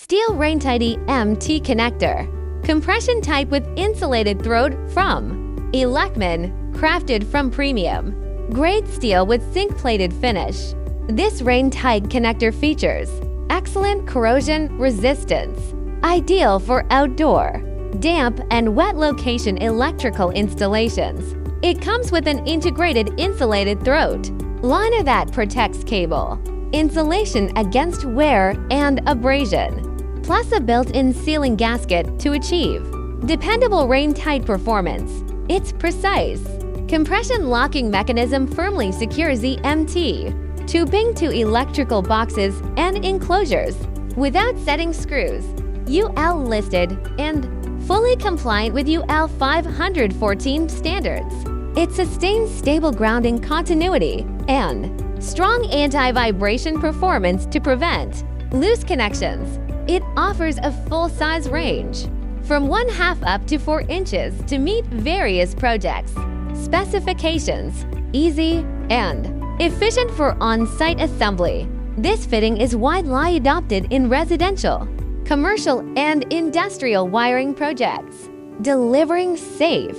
Steel Raintight EMT connector. Compression type with insulated throat from ELECMAN, crafted from premium grade steel with zinc-plated finish. This Raintight connector features excellent corrosion resistance, ideal for outdoor, damp and wet location electrical installations. It comes with an integrated insulated throat liner that protects cable, insulation against wear and abrasion, plus a built-in sealing gasket to achieve dependable rain-tight performance. It's precise. Compression locking mechanism firmly secures the EMT, tubing to electrical boxes and enclosures without setting screws. UL listed and fully compliant with UL 514 standards. It sustains stable grounding continuity and strong anti-vibration performance to prevent loose connections. It offers a full-size range from 1/2 up to 4 inches to meet various projects. Specifications: easy and efficient for on-site assembly. This fitting is widely adopted in residential, commercial, and industrial wiring projects, delivering safe,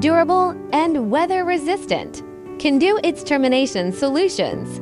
durable, and weather-resistant conduit termination solutions.